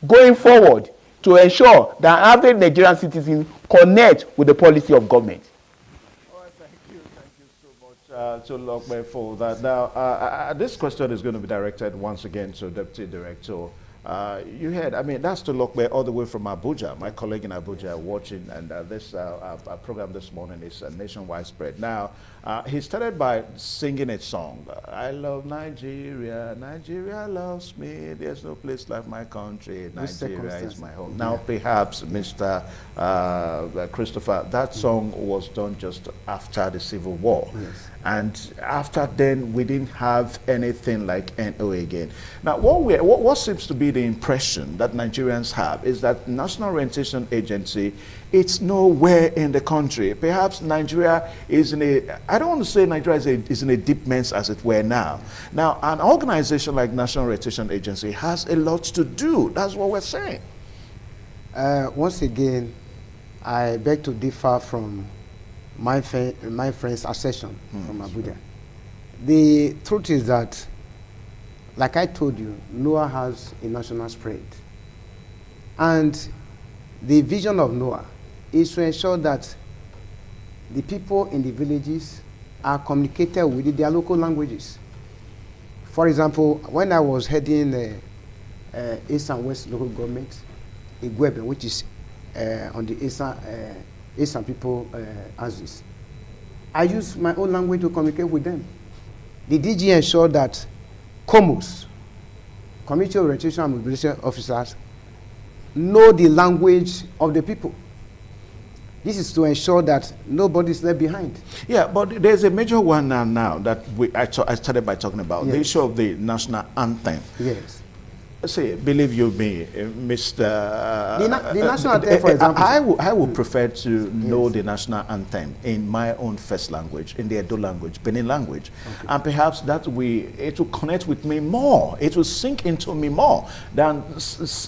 going forward to ensure that average Nigerian citizens connect with the policy of government? To Lokbe for that. Now, this question is going to be directed once again to Deputy Director. You heard, I mean, that's to Lokbe all the way from Abuja. My colleague in Abuja watching, and this program this morning is nationwide spread. Now, he started by singing a song. I love Nigeria, Nigeria loves me, there's no place like my country, Nigeria is my home. Now, perhaps, Mr. Christopher, that song was done just after the Civil War. Yes. And after then, we didn't have anything like NOA again. Now, what seems to be the impression that Nigerians have is that National Orientation Agency, it's nowhere in the country. Perhaps Nigeria is in a, I don't want to say Nigeria is in a deep mess as it were now. Now, an organization like National Orientation Agency has a lot to do. That's what we're saying. Once again, I beg to differ from my friend's assertion from Abuja. The truth is that, like I told you, NOAA has a national spread. And the vision of NOAA is to ensure that the people in the villages are communicated with their local languages. For example, when I was heading the East and West local government, Igwebe, which is on the Eastern people axis, I use my own language to communicate with them. The DG ensured that COMOs, Community Orientation and Mobilization Officers, know the language of the people. This is to ensure that nobody is left behind. Yeah, but there's a major one now that I started by talking about, yes, the issue of the national anthem. Yes. See, believe you me, Mr. The national anthem, for example. I would prefer to know the national anthem in my own first language, in the Edo language, Benin language. Okay. And perhaps it will connect with me more. It will sink into me more than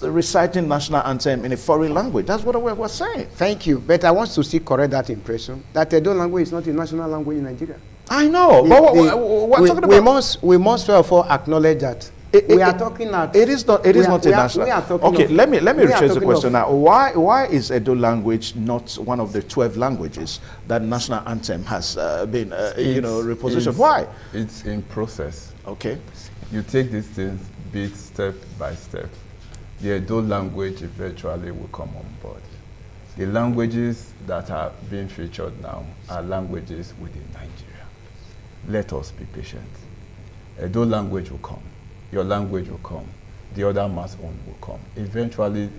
reciting national anthem in a foreign language. That's what I was saying. Thank you. But I want to still correct that impression that Edo language is not a national language in Nigeria. I know. We must therefore acknowledge that. We are talking about. It is not a national. Okay, let me rephrase the question now. Why is Edo language not one of the 12 languages that national anthem has been repositioned? Why? It's in process. Okay. You take these things bit step by step. The Edo language eventually will come on board. The languages that are being featured now are languages within Nigeria. Let us be patient. Edo language will come. Your language will come. The other mass own will come. Eventually,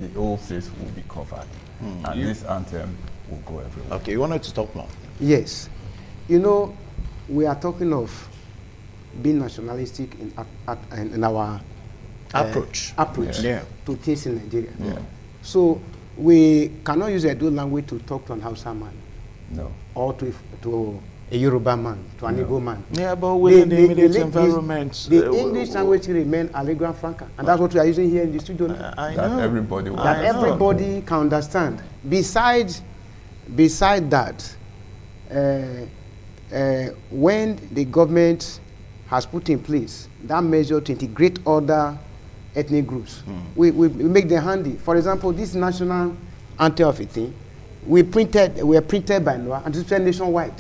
the whole place will be covered. And this anthem will go everywhere. Okay, you wanted to talk more? Yes. You know, we are talking of being nationalistic in our approach to things in Nigeria. Yeah. So we cannot use Edo language to talk to an Hausa man. No. Or to a Yoruba man, to an Igbo man. Yeah, but within the immediate environment. The English language remain Allegra Franca. And that's what we are using here in the studio now. I know. Everybody can understand. Besides that, when the government has put in place that measure to integrate other ethnic groups, we make them handy. For example, this national anthem of a thing, we were printed by Noah and distributed nationwide.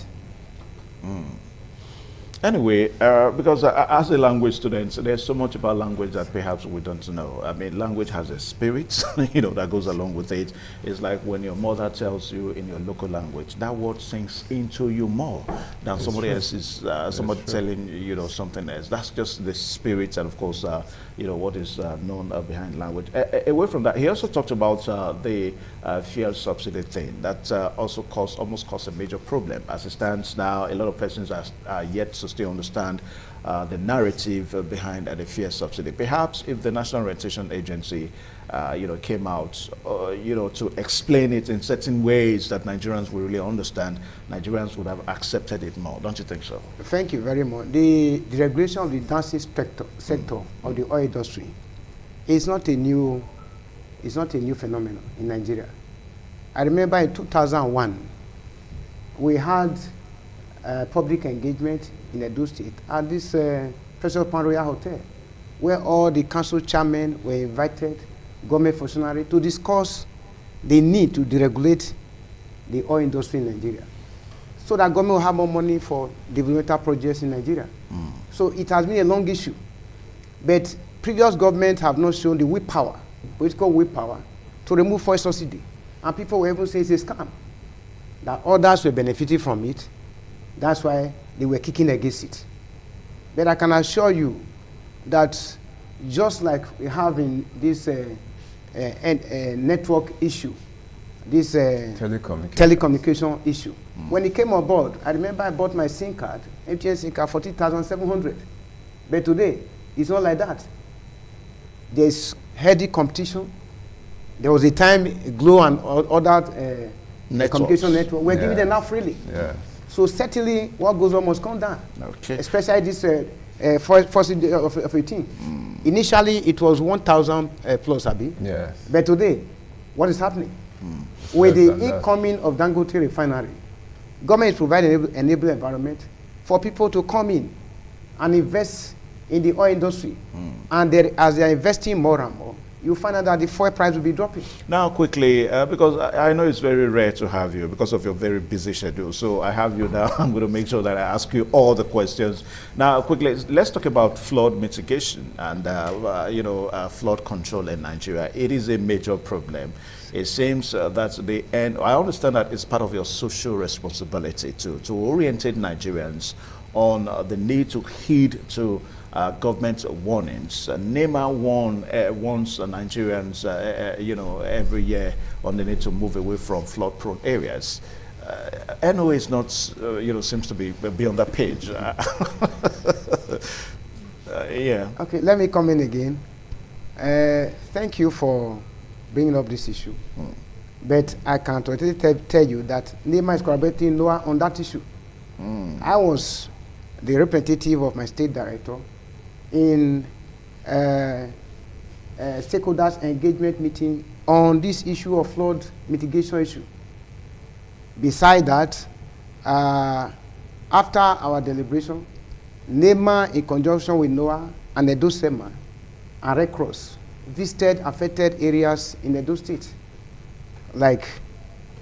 Anyway, because as a language student, there's so much about language that perhaps we don't know. I mean, language has a spirit, that goes along with it. It's like when your mother tells you in your local language, that word sinks into you more than somebody else is, somebody telling you, something else. That's just the spirit and, of course, what is known behind language. Away from that, he also talked about the fuel subsidy thing. That also almost caused a major problem. As it stands now, a lot of persons are yet to still understand the narrative behind the fuel subsidy. Perhaps if the National Orientation Agency, came out, to explain it in certain ways that Nigerians will really understand, Nigerians would have accepted it more. Don't you think so? Thank you very much. The regulation of the dancing sector of the oil industry is not a new phenomenon in Nigeria. I remember in 2001, we had public engagement in Edo State at this Precious Pan Royal Hotel, where all the council chairmen were invited, government functionaries, to discuss the need to deregulate the oil industry in Nigeria, so that government will have more money for developmental projects in Nigeria. So it has been a long issue, but previous governments have not shown the willpower, political willpower, to remove fuel subsidy, and people will even say it's a scam, that others were benefiting from it. That's why they were kicking against it. But I can assure you that just like we have in this network issue, this telecommunication issue, when it came on board, I remember I bought my SIM card, MTN SIM card, 40,700. But today, it's not like that. There's heady competition. There was a time Glo and other communication network were giving them out freely. Yeah. So certainly, what goes on must come down. Okay. Especially this first of 18. Initially, it was 1,000 plus, Abi. Yes. But today, what is happening? With the incoming of Dangote refinery, government is providing enable environment for people to come in and invest in the oil industry. And as they are investing more and more, you find out that the fuel price will be dropping. Now, quickly, because I know it's very rare to have you because of your very busy schedule. So I have you now. I'm going to make sure that I ask you all the questions. Now, quickly, let's talk about flood mitigation and, flood control in Nigeria. It is a major problem. It seems that I understand that it's part of your social responsibility to orientate Nigerians on the need to heed to government warnings. NEMA warns Nigerians, every year on the need to move away from flood-prone areas. NOA is not, seems to be on that page. Yeah. Okay, let me come in again. Thank you for bringing up this issue. But I can totally tell you that NEMA is collaborating NOAA on that issue. I was the representative of my state director in stakeholders engagement meeting on this issue of flood mitigation issue. Beside that, after our deliberation, NEMA in conjunction with NOAA and Edo SEMA and Red Cross visited affected areas in Edo State, like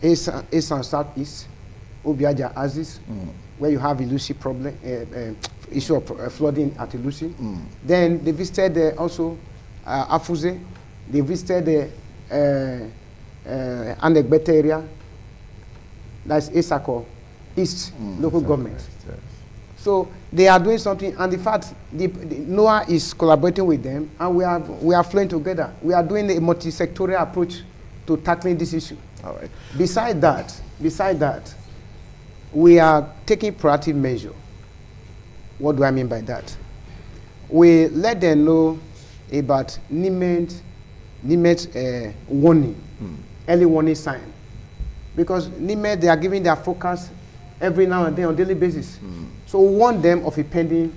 East and Southeast, Obiaja Axis, where you have Ilusi problem, issue of flooding at Ilusi. Then they visited also Afuze. They visited Anegbete area, that's Esako, East local government. Yes. So they are doing something, and the fact the NOAA is collaborating with them, and we are flowing together. We are doing a multi-sectorial approach to tackling this issue. All right. Beside that, we are taking proactive measure. What do I mean by that? We let them know about NIMED warning, early warning sign. Because NIMED, they are giving their forecast every now and then on daily basis. So we warn them of impending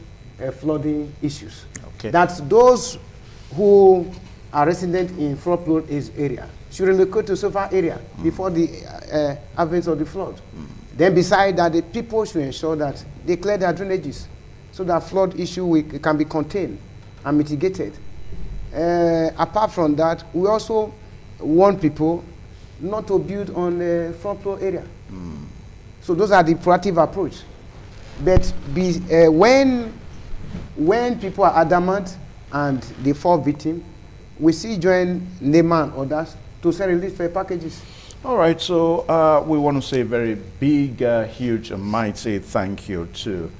flooding issues. Okay. That those who are resident in flood-prone area should relocate to safer area before the advent of the flood. Then beside that, the people should ensure that they clear their drainages so that flood issue can be contained and mitigated. Apart from that, we also warn people not to build on the flood-prone area. So those are the proactive approach. But when people are adamant and they fall victim, we see join NEMA and others to send relief packages. All right, so we want to say a very big, huge, and mighty thank you to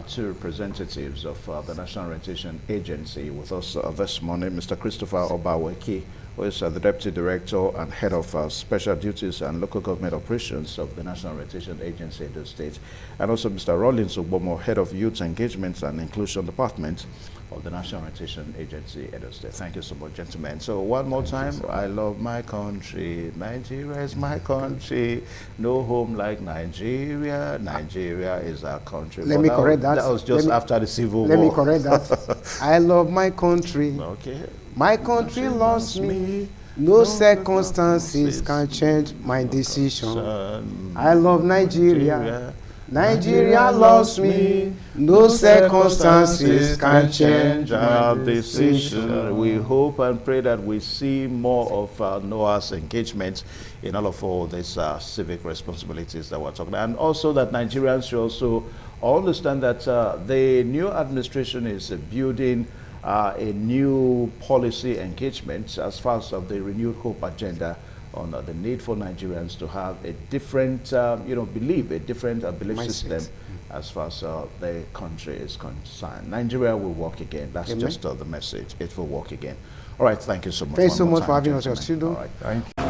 two representatives of the National Orientation Agency with us this morning, Mr. Christopher Obaweki, who is the Deputy Director and Head of Special Duties and Local Government Operations of the National Orientation Agency in the state, and also Mr. Rollins Obomo, Head of Youth Engagement and Inclusion Department of the National Orientation Agency in the state. Thank you so much, gentlemen. So one more time, I love my country. Nigeria is my country. No home like Nigeria. Nigeria is our country. Let me correct that. That was just after the Civil War. Let me correct that. I love my country. Okay. My country loves me. No circumstances can change my decision. I love Nigeria. Nigeria loves me. No circumstances can change our decision. We hope and pray that we see more of NOAA's engagement in all these civic responsibilities that we're talking about. And also that Nigerians should also understand that the new administration is building a new policy engagement as far as of the renewed hope agenda on the need for Nigerians to have a different, belief system as far as the country is concerned. Nigeria will work again. That's just the message. It will work again. All right. Thank you so much. Thanks so much for having us, your All right. Thank you.